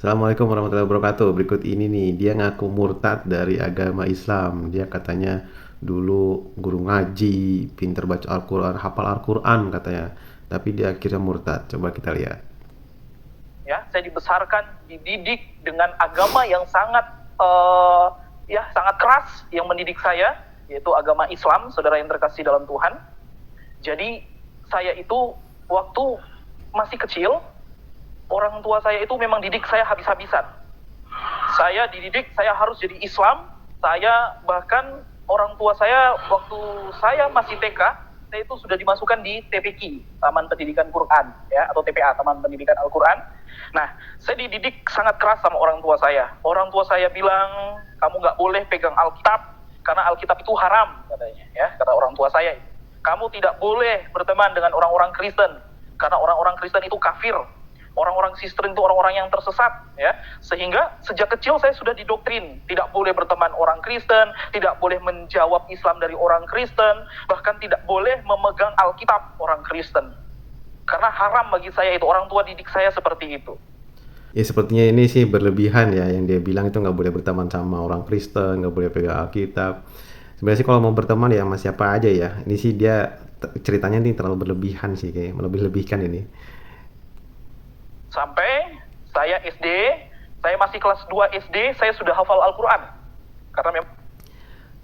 Assalamualaikum warahmatullahi wabarakatuh. Berikut ini nih, dia ngaku murtad dari agama Islam. Dia katanya dulu guru ngaji, pinter baca Al-Quran, hafal Al-Quran katanya. Tapi dia akhirnya murtad. Coba kita lihat. Ya, saya dibesarkan, dididik dengan agama yang sangat uh, sangat keras yang mendidik saya, yaitu agama Islam, saudara yang terkasih dalam Tuhan. Jadi saya itu waktu masih kecil, orang tua saya itu memang didik saya habis-habisan. Saya dididik, saya harus jadi Islam. Saya bahkan orang tua saya waktu saya masih TK, saya itu sudah dimasukkan di TPQ, Taman Pendidikan Quran, ya, atau TPA, Taman Pendidikan Al-Quran. Nah, saya dididik sangat keras sama orang tua saya. Orang tua saya bilang, kamu nggak boleh pegang Alkitab, karena Alkitab itu haram, katanya, ya, kata orang tua saya. Kamu tidak boleh berteman dengan orang-orang Kristen, karena orang-orang Kristen itu kafir. Orang-orang Kristen itu orang-orang yang tersesat, ya. Sehingga sejak kecil saya sudah didoktrin, tidak boleh berteman orang Kristen, tidak boleh menjawab Islam dari orang Kristen, bahkan tidak boleh memegang Alkitab orang Kristen. Karena haram bagi saya itu, orang tua didik saya seperti itu. Ya sepertinya ini sih berlebihan ya, yang dia bilang itu nggak boleh berteman sama orang Kristen, nggak boleh pegang Alkitab. Sebenarnya sih kalau mau berteman ya sama siapa aja ya. Ini sih dia ceritanya ini terlalu berlebihan sih, kayak melebih-lebihkan ini. Sampai saya SD, saya masih kelas 2 SD, saya sudah hafal Al-Quran. Karena memang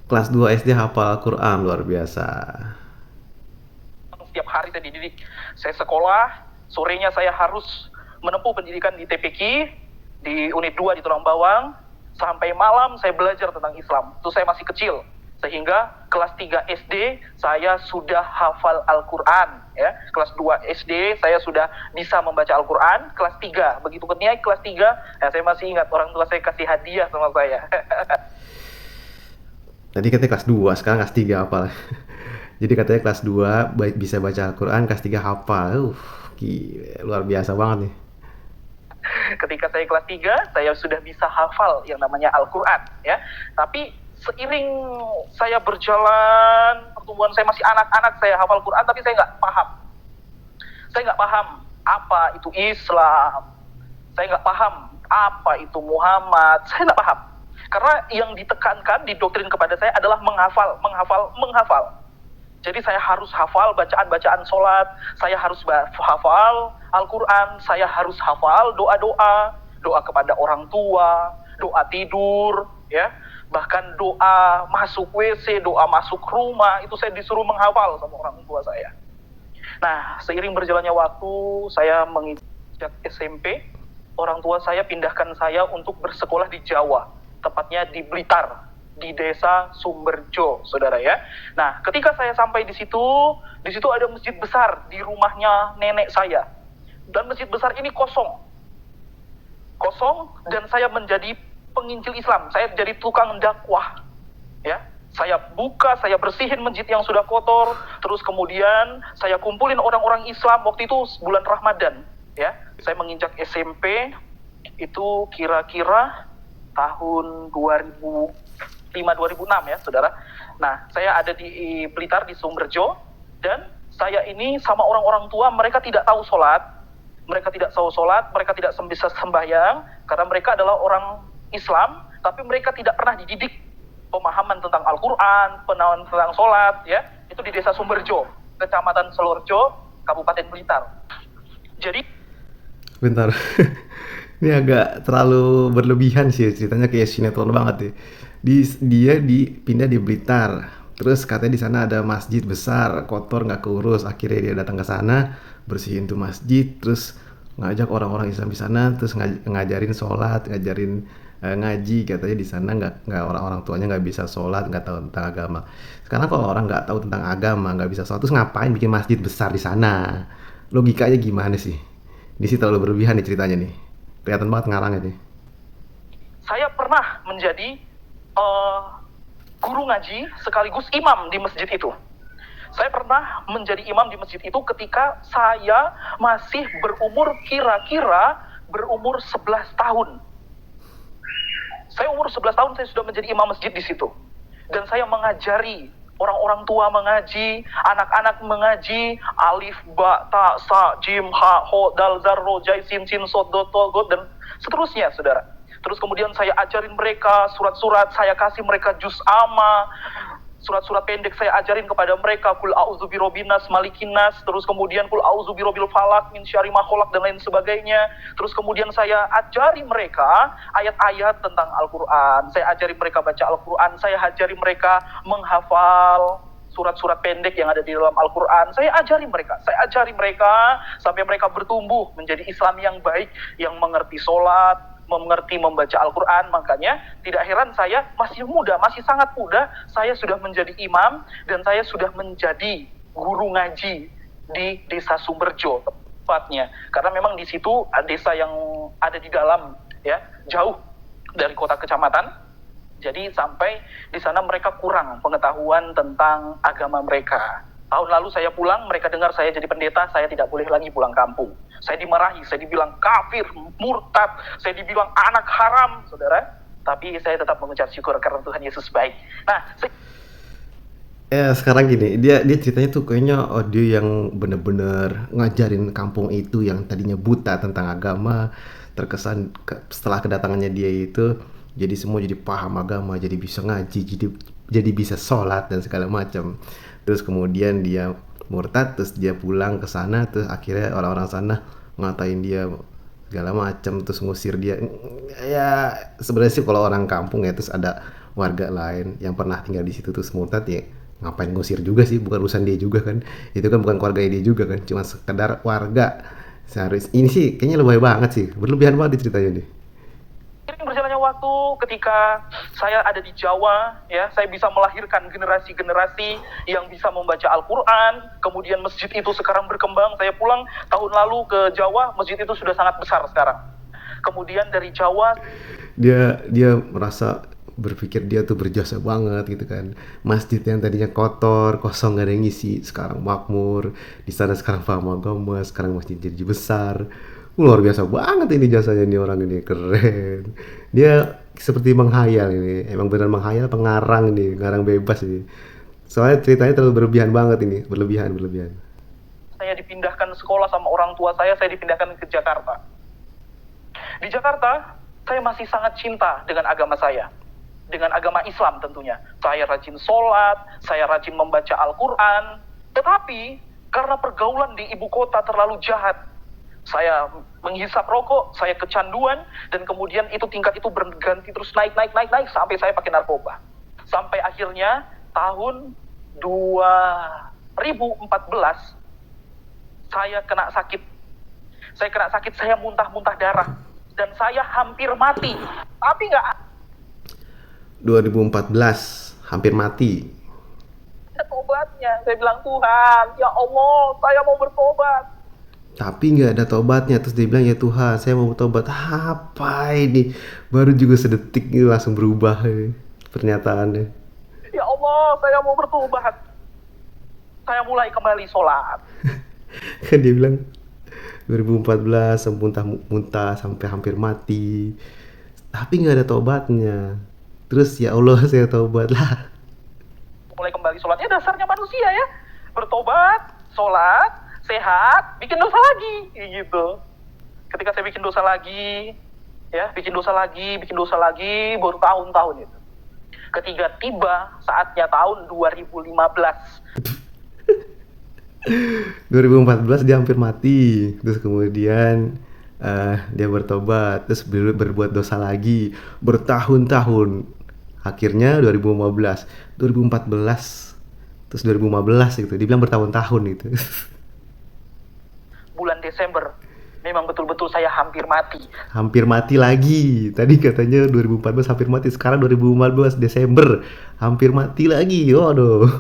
Kelas 2 SD hafal Al-Quran, luar biasa. setiap hari saya dididik. Saya sekolah, sorenya saya harus menempuh pendidikan di TPQ, di unit 2 di Tulang Bawang, sampai malam saya belajar tentang Islam. Itu saya masih kecil. Sehingga kelas 3 SD saya sudah hafal Al-Quran, ya. Kelas 2 SD saya sudah bisa membaca Al-Quran. Kelas 3, begitu naik kelas 3, ya, saya masih ingat orang tua saya kasih hadiah sama saya. Tadi katanya kelas 2, sekarang kelas 3 hafal. Jadi katanya kelas 2 bisa baca Al-Quran, kelas 3 hafal. Gila, luar biasa banget nih. Ketika saya kelas 3, saya sudah bisa hafal yang namanya Al-Quran, ya. Tapi seiring saya berjalan, pertumbuhan saya masih anak-anak, saya hafal Quran, tapi saya nggak paham. Saya nggak paham apa itu Islam. Saya nggak paham apa itu Muhammad. Saya nggak paham. Karena yang ditekankan, didoktrin kepada saya adalah menghafal, menghafal, menghafal. Jadi saya harus hafal bacaan-bacaan sholat, saya harus hafal Al-Quran, saya harus hafal doa-doa, doa kepada orang tua, doa tidur, ya, bahkan doa masuk WC, doa masuk rumah, itu saya disuruh menghafal sama orang tua saya. Nah, seiring berjalannya waktu, saya menginjak SMP, orang tua saya pindahkan saya untuk bersekolah di Jawa, tepatnya di Blitar, di desa Sumberjo, saudara, ya. Nah, ketika saya sampai di situ ada masjid besar di rumahnya nenek saya. Dan masjid besar ini kosong. Kosong, dan saya menjadi penginjil Islam. Saya jadi tukang dakwah, ya. Saya buka, saya bersihin masjid yang sudah kotor, terus kemudian saya kumpulin orang-orang Islam. Waktu itu bulan Ramadan, ya. Saya menginjak SMP, itu kira-kira tahun 2005-2006, ya, saudara. Nah, saya ada di Blitar, di Sumberjo, dan saya ini sama orang-orang tua, mereka tidak tahu sholat, mereka tidak bisa sembahyang, karena mereka adalah orang Islam, tapi mereka tidak pernah dididik pemahaman tentang Al-Quran, pemahaman tentang sholat, ya. Itu di desa Sumberjo, Kecamatan Selorjo, Kabupaten Blitar. Jadi Bentar. Ini agak terlalu berlebihan sih ceritanya, kayak sinetron banget deh. Dia dipindah di Blitar. Terus katanya di sana ada masjid besar, kotor nggak keurus. Akhirnya dia datang ke sana, bersihin tuh masjid, terus ngajak orang-orang Islam di sana, terus ngajarin sholat, ngajarin ngaji. Katanya di sana nggak orang-orang tuanya nggak bisa sholat, nggak tahu tentang agama. Sekarang kalau orang nggak tahu tentang agama, nggak bisa sholat, terus ngapain bikin masjid besar di sana? Logikanya gimana sih? Ini sih terlalu berlebihan nih ceritanya nih. Kelihatan banget ngarangnya nih. saya pernah menjadi guru ngaji sekaligus imam di masjid itu. Saya pernah menjadi imam di masjid itu ketika saya masih berumur kira-kira berumur 11 tahun. Saya umur 11 tahun, saya sudah menjadi imam masjid di situ. Dan saya mengajari orang-orang tua mengaji, anak-anak mengaji, alif, ba, ta, sa, jim, ha, ho, dal, zar, ro, jai, sin, sin, sod, dot, to, god, dan seterusnya, saudara. Terus kemudian saya ajarin mereka surat-surat, saya kasih mereka juz amma, surat-surat pendek saya ajarin kepada mereka, kul a'udzu birabbinas malikin nas, terus kemudian kul a'udzu birabbil falaq min syarri ma khalaq, dan lain sebagainya. Terus kemudian saya ajari mereka ayat-ayat tentang Al-Qur'an. Saya ajari mereka baca Al-Qur'an, saya ajari mereka menghafal surat-surat pendek yang ada di dalam Al-Qur'an. Saya ajari mereka sampai mereka bertumbuh menjadi Islam yang baik, yang mengerti sholat, mengerti membaca Al-Quran. Makanya tidak heran saya masih muda, masih sangat muda, saya sudah menjadi imam dan saya sudah menjadi guru ngaji di desa Sumberjo tepatnya. Karena memang di situ desa yang ada di dalam, ya, jauh dari kota kecamatan. Jadi sampai di sana mereka kurang pengetahuan tentang agama mereka. Tahun lalu saya pulang, mereka dengar saya jadi pendeta, saya tidak boleh lagi pulang kampung. Saya dimarahi, saya dibilang kafir, murtad, saya dibilang anak haram, saudara. Tapi saya tetap mengucap syukur karena Tuhan Yesus baik. Nah, Sekarang gini, dia ceritanya tuh kayaknya dia yang bener-bener ngajarin kampung itu yang tadinya buta tentang agama, terkesan setelah kedatangannya dia itu jadi semua jadi paham agama, jadi bisa ngaji, jadi bisa sholat dan segala macam. Terus kemudian dia murtad, terus dia pulang ke sana, terus akhirnya orang-orang sana ngatain dia segala macam, terus ngusir dia. Ya sebenarnya sih kalau orang kampung ya, terus ada warga lain yang pernah tinggal di situ terus murtad, ya ngapain ngusir juga sih, bukan urusan dia juga kan, itu kan bukan keluarga dia juga kan, cuma sekedar warga. Seharusnya ini sih kayaknya lebay banget sih, berlebihan banget ceritanya nih. berjalannya waktu, ketika saya ada di Jawa, ya, saya bisa melahirkan generasi-generasi yang bisa membaca Al-Quran. Kemudian masjid itu sekarang berkembang. Saya pulang tahun lalu ke Jawa, masjid itu sudah sangat besar sekarang. Kemudian dari Jawa, Dia merasa berpikir dia tuh berjasa banget gitu kan. Masjid yang tadinya kotor, kosong, gak ada yang ngisi, sekarang makmur. Di sana sekarang paham agama, sekarang masjid jadi besar. Luar biasa banget ini jasanya, ini orang ini keren. Dia seperti menghayal ini, emang benar menghayal, pengarang ini, ngarang bebas ini. Soalnya ceritanya terlalu berlebihan banget ini, berlebihan. saya dipindahkan sekolah sama orang tua saya dipindahkan ke Jakarta. Di Jakarta, saya masih sangat cinta dengan agama saya. Dengan agama Islam tentunya. Saya rajin sholat, saya rajin membaca Al-Quran. Tetapi, karena pergaulan di ibu kota terlalu jahat, saya menghisap rokok, saya kecanduan, dan kemudian tingkat itu berganti terus naik, sampai saya pakai narkoba. Sampai akhirnya, tahun 2014, saya kena sakit. Saya muntah-muntah darah. Dan saya hampir mati. Tapi nggak 2014 hampir mati. ada tobatnya. Saya bilang, Tuhan, ya Allah, saya mau bertobat. Tapi nggak ada tobatnya. Terus dia bilang, ya Tuhan, saya mau bertobat. Apa ini? Baru juga sedetik ini langsung berubah ini pernyataannya. Ya Allah, saya mau bertobat. Saya mulai kembali sholat. Kan dia bilang 2014 muntah sampai hampir mati. Tapi nggak ada tobatnya. Terus ya Allah, saya tobat lah. Mulai kembali sholat. Ya dasarnya manusia ya. Bertobat, sholat, sehat, bikin dosa lagi, gitu. Ketika saya bikin dosa lagi, baru tahun-tahun itu. Ketika tiba saatnya tahun 2015. 2014 dia hampir mati. Terus kemudian dia bertobat, terus berbuat dosa lagi bertahun-tahun. Akhirnya 2014, terus 2015 gitu. Dibilang bertahun-tahun gitu. Bulan Desember, memang betul-betul saya hampir mati. Hampir mati lagi. Tadi katanya 2014 hampir mati, sekarang 2015 Desember hampir mati lagi. Waduh.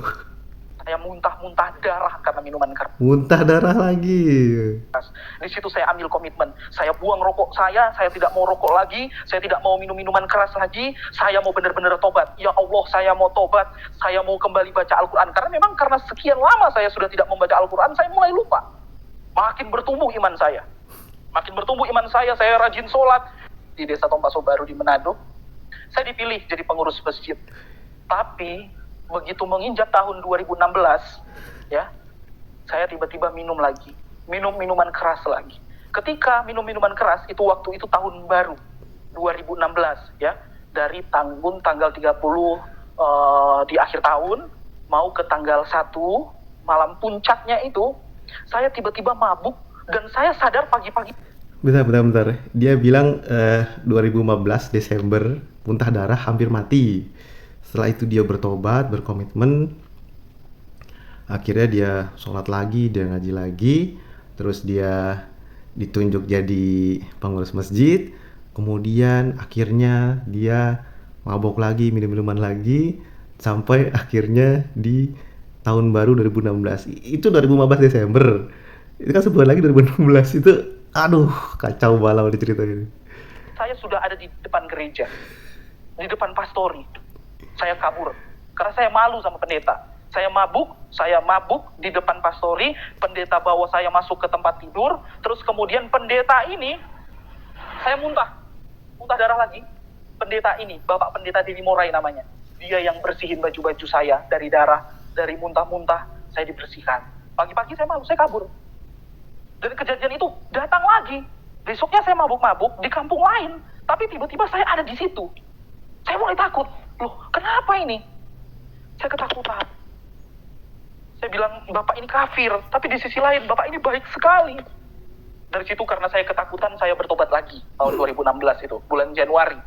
Saya muntah-muntah darah karena minuman keras. Muntah darah lagi. Di situ saya ambil komitmen. Saya buang rokok saya tidak mau rokok lagi, saya tidak mau minum minuman keras lagi, saya mau benar-benar tobat. Ya Allah, saya mau tobat, saya mau kembali baca Al-Quran. Karena sekian lama saya sudah tidak membaca Al-Quran, saya mulai lupa. Makin bertumbuh iman saya, saya rajin sholat. Di desa Tompaso Baru di Manado, saya dipilih jadi pengurus masjid. Tapi begitu menginjak tahun 2016, ya, saya tiba-tiba minum lagi, minum minuman keras lagi. Ketika minum minuman keras itu waktu itu tahun baru 2016, ya, dari tanggal 30 di akhir tahun mau ke tanggal 1 malam puncaknya itu saya tiba-tiba mabuk dan saya sadar pagi-pagi. Bentar. Dia bilang 2015 Desember muntah darah hampir mati. Setelah itu dia bertobat, berkomitmen. Akhirnya dia sholat lagi, dia ngaji lagi. Terus dia ditunjuk jadi pengurus masjid. Kemudian akhirnya dia mabok lagi, minum minuman lagi. Sampai akhirnya di tahun baru 2016. Itu 2015 Desember. Itu kan sebulan lagi 2016 itu. Aduh, kacau balau di cerita ini. Saya sudah ada di depan gereja, di depan pastori. Saya kabur karena saya malu sama pendeta. Saya mabuk di depan pastori. Pendeta bawa saya masuk ke tempat tidur. Terus kemudian pendeta ini, saya muntah darah lagi. Pendeta ini, Bapak Pendeta Dili Morai namanya. Dia yang bersihin baju-baju saya dari darah, dari muntah-muntah. Saya dibersihkan. Pagi-pagi saya malu, saya kabur. Dan kejadian itu datang lagi. Besoknya saya mabuk-mabuk di kampung lain. Tapi tiba-tiba saya ada di situ. Saya mulai takut. Loh, kenapa ini? Saya ketakutan. Saya bilang, Bapak ini kafir. Tapi di sisi lain, Bapak ini baik sekali. Dari situ karena saya ketakutan, saya bertobat lagi. Tahun 2016 itu, bulan Januari.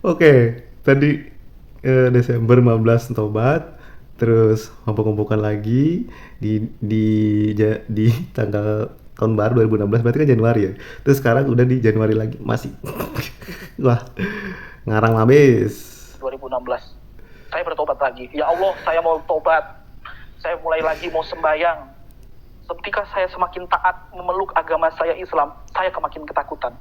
Oke, tadi Desember 15 tobat, terus ngumpul-ngumpulkan lagi di tanggal tahun baru 2016, berarti kan Januari ya. Terus sekarang udah di Januari lagi, masih. Wah, ngarang habis. 2016. Saya bertobat lagi. Ya Allah, saya mau tobat. Saya mulai lagi mau sembahyang. Ketika saya semakin taat memeluk agama saya Islam, saya semakin ketakutan.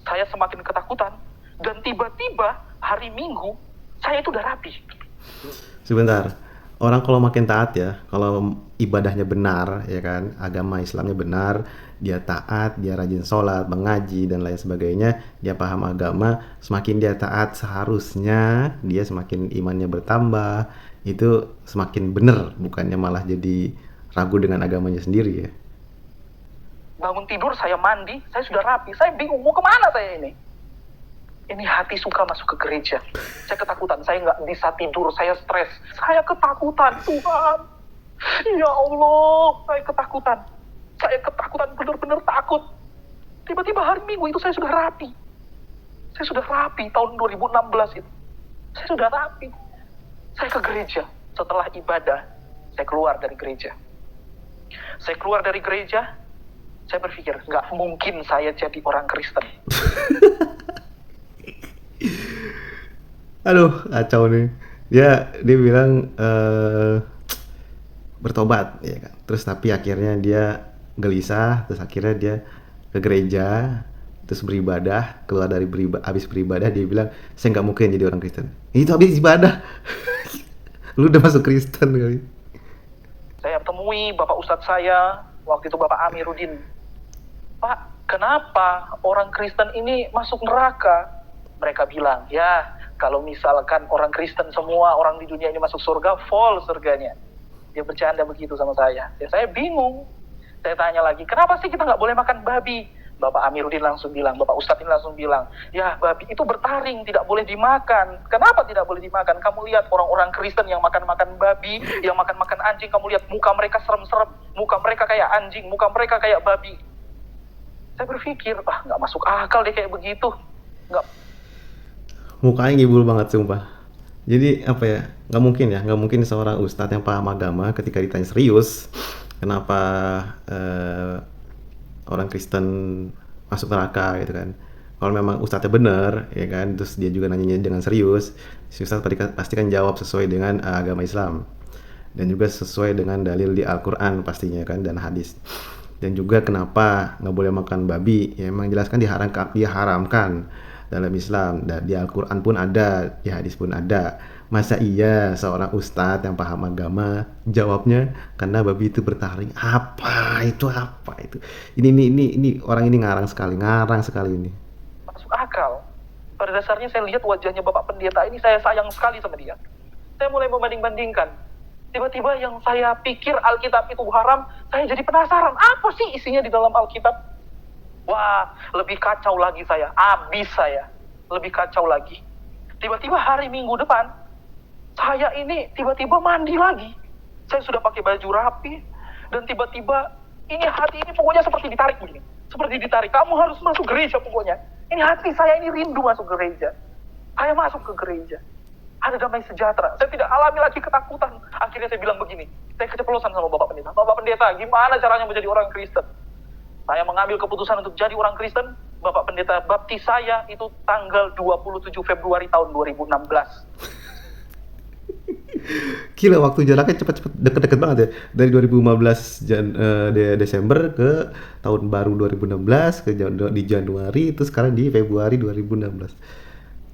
Saya semakin ketakutan. Dan tiba-tiba hari Minggu, saya itu udah rapi. Sebentar, orang kalau makin taat ya, kalau ibadahnya benar ya kan, agama Islamnya benar, dia taat, dia rajin sholat, mengaji dan lain sebagainya, dia paham agama, semakin dia taat seharusnya dia semakin imannya bertambah, itu semakin benar, bukannya malah jadi ragu dengan agamanya sendiri ya. Bangun tidur, saya mandi, saya sudah rapi, saya bingung mau kemana saya ini. Ini hati suka masuk ke gereja. Saya ketakutan, saya nggak bisa tidur, saya stres. Saya ketakutan, Tuhan. Ya Allah, saya ketakutan. Saya ketakutan, benar-benar takut. Tiba-tiba hari Minggu itu saya sudah rapi. Saya sudah rapi tahun 2016 itu. Saya sudah rapi. Saya ke gereja. Setelah ibadah, saya keluar dari gereja. Saya keluar dari gereja, saya berpikir, nggak mungkin saya jadi orang Kristen. Aduh, kacau nih. Dia bilang bertobat ya kan. Terus tapi akhirnya dia gelisah, terus akhirnya dia ke gereja, terus beribadah, keluar dari habis beribadah dia bilang, "Saya nggak mungkin jadi orang Kristen." Itu habis ibadah. Lu udah masuk Kristen kali. Saya temui Bapak Ustadz saya, waktu itu Bapak Amiruddin. Pak, kenapa orang Kristen ini masuk neraka? Mereka bilang, ya kalau misalkan orang Kristen semua, orang di dunia ini masuk surga, full surganya. Dia bercanda begitu sama saya. Ya, saya bingung. Saya tanya lagi, kenapa sih kita nggak boleh makan babi? Bapak Amiruddin langsung bilang, Bapak Ustadz ini langsung bilang, ya babi itu bertaring, tidak boleh dimakan. Kenapa tidak boleh dimakan? Kamu lihat orang-orang Kristen yang makan-makan babi, yang makan-makan anjing, kamu lihat muka mereka serem-serem, muka mereka kayak anjing, muka mereka kayak babi. Saya berpikir, nggak masuk akal deh kayak begitu. Mukanya ngibul banget sumpah. Jadi apa ya, nggak mungkin seorang ustadz yang paham agama ketika ditanya serius kenapa orang Kristen masuk neraka gitu kan. Kalau memang ustadznya bener ya kan, terus dia juga nanyanya dengan serius, si ustadz pasti kan jawab sesuai dengan agama Islam dan juga sesuai dengan dalil di Al-Quran pastinya kan, dan hadis. Dan juga kenapa nggak boleh makan babi, ya emang jelaskan diharamkan dalam Islam, dan di Al-Quran pun ada, di hadis pun ada. Masa iya seorang ustadz yang paham agama jawabnya karena babi itu bertaring? Apa itu? Masuk akal. Pada dasarnya saya lihat wajahnya Bapak Pendeta ini, saya sayang sekali sama dia. Saya mulai membanding-bandingkan. Tiba-tiba yang saya pikir Alkitab itu haram, saya jadi penasaran, apa sih isinya di dalam Alkitab? Wah, lebih kacau lagi saya, habis saya, lebih kacau lagi. Tiba-tiba hari Minggu depan, saya ini tiba-tiba mandi lagi. Saya sudah pakai baju rapi, dan tiba-tiba ini hati ini pokoknya seperti ditarik begini. Seperti ditarik, kamu harus masuk gereja pokoknya. Ini hati saya ini rindu masuk gereja. Saya masuk ke gereja. Ada damai sejahtera. Saya tidak alami lagi ketakutan. Akhirnya saya bilang begini, saya keceplosan sama Bapak Pendeta. Bapak Pendeta, gimana caranya menjadi orang Kristen? Saya mengambil keputusan untuk jadi orang Kristen. Bapak Pendeta baptis saya itu tanggal 27 Februari tahun 2016. Gila, waktu jaraknya cepet-cepet, deket-deket banget ya. Dari 2015 Desember ke tahun baru 2016 di Januari, itu sekarang di Februari 2016.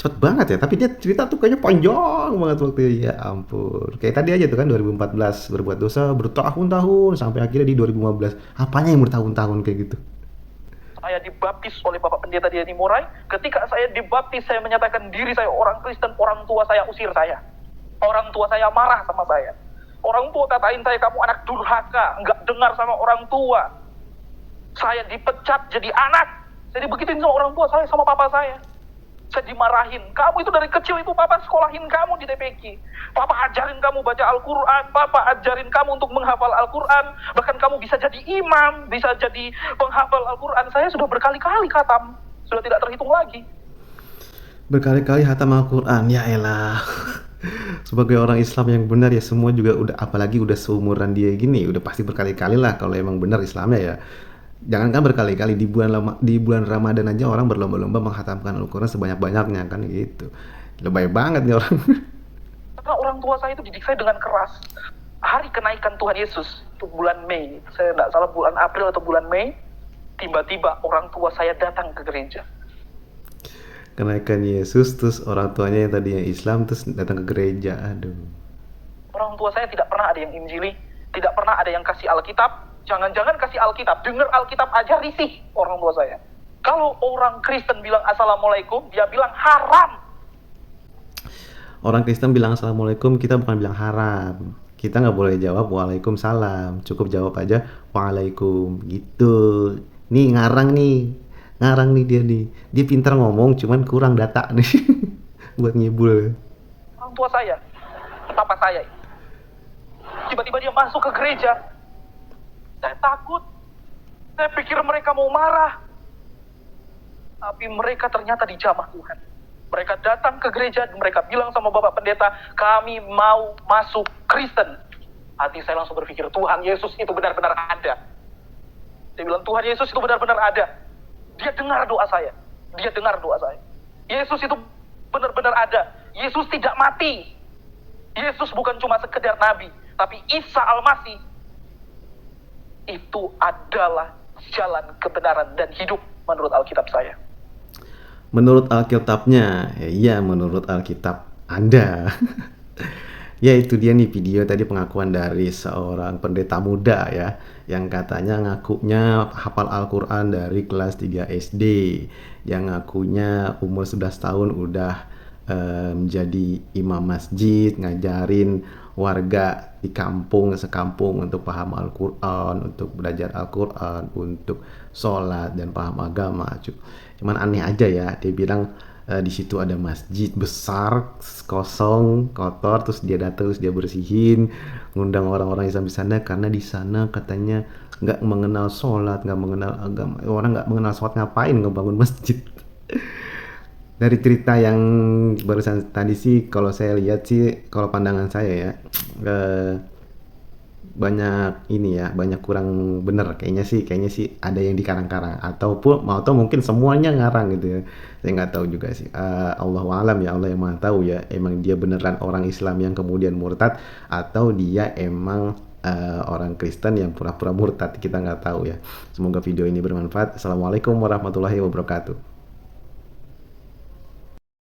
Cepet banget ya, tapi dia cerita tuh kayaknya panjang banget waktu itu. Ya ampun. Kayak tadi aja tuh kan 2014 berbuat dosa bertahun-tahun sampai akhirnya di 2015. Apanya yang bertahun-tahun kayak gitu? Saya dibaptis oleh Bapak Pendeta di Murai. Ketika saya dibaptis, saya menyatakan diri saya orang Kristen. Orang tua saya usir saya. Orang tua saya marah sama saya. Orang tua katain saya, kamu anak durhaka, nggak dengar sama orang tua. Saya dipecat jadi anak. Saya dibegituin sama orang tua saya, sama papa saya. Saya dimarahin. Kamu itu dari kecil itu papa sekolahin kamu di TPQ. Papa ajarin kamu baca Al-Quran. Papa ajarin kamu untuk menghafal Al-Quran. Bahkan kamu bisa jadi imam, bisa jadi penghafal Al-Quran. Saya sudah berkali-kali khatam. Sudah tidak terhitung lagi. Berkali-kali hatam Al-Quran, ya elah. Sebagai orang Islam yang benar ya, semua juga udah, apalagi udah seumuran dia gini, udah pasti berkali-kali lah kalau emang benar Islamnya ya. Jangankan berkali-kali, di bulan Ramadan aja orang berlomba-lomba menghatamkan Al-Quran sebanyak-banyaknya kan gitu. Lebay banget nih orang. Karena orang tua saya itu didik saya dengan keras. Hari kenaikan Tuhan Yesus itu bulan Mei, saya tidak salah bulan April atau bulan Mei, tiba-tiba orang tua saya datang ke gereja. Kenaikan Yesus, terus orang tuanya yang tadinya Islam terus datang ke gereja. Aduh. Orang tua saya tidak pernah ada yang Injili, tidak pernah ada yang kasih Alkitab. Jangan-jangan kasih Alkitab, dengar Alkitab aja risih orang tua saya. Kalau orang Kristen bilang Assalamualaikum, dia bilang haram. Orang Kristen bilang Assalamualaikum, kita bukan bilang haram. Kita nggak boleh jawab Waalaikumsalam, cukup jawab aja Waalaikum gitu. Nih ngarang nih dia pintar ngomong, cuman kurang data nih buat ngibul. Orang tua saya, papa saya, tiba-tiba dia masuk ke gereja. Saya takut, saya pikir mereka mau marah, tapi mereka ternyata dijamah Tuhan. Mereka datang ke gereja, mereka bilang sama Bapak Pendeta, kami mau masuk Kristen. Hati saya langsung berpikir, Tuhan Yesus itu benar-benar ada. Saya bilang, Tuhan Yesus itu benar-benar ada. Dia dengar doa saya. Dia dengar doa saya. Yesus itu benar-benar ada. Yesus tidak mati. Yesus bukan cuma sekedar nabi, tapi Isa Al-Masih itu adalah jalan kebenaran dan hidup menurut Alkitab saya. Menurut Alkitabnya, ya iya menurut Alkitab Anda. Ya itu dia nih video tadi pengakuan dari seorang pendeta muda ya, yang katanya ngakunya hafal Al-Quran dari kelas 3 SD, yang ngakunya umur 11 tahun udah menjadi imam masjid, ngajarin warga di kampung sekampung untuk paham Al-Quran, untuk belajar Al-Quran, untuk sholat dan paham agama. Cuman aneh aja ya, dia bilang di situ ada masjid besar kosong kotor, terus dia datang, terus dia bersihin, ngundang orang-orang Islam di sana karena di sana katanya nggak mengenal sholat, nggak mengenal agama, orang nggak mengenal sholat, ngapain ngebangun masjid. Dari cerita yang barusan tadi sih, kalau saya lihat sih, kalau pandangan saya ya, banyak ini ya, banyak kurang bener kayaknya sih ada yang dikarang-karang, atau mungkin semuanya ngarang gitu ya. Saya nggak tahu juga sih. Allahu alam ya, Allah yang maha tahu ya, emang dia beneran orang Islam yang kemudian murtad, atau dia emang orang Kristen yang pura-pura murtad, kita nggak tahu ya. Semoga video ini bermanfaat. Assalamualaikum warahmatullahi wabarakatuh.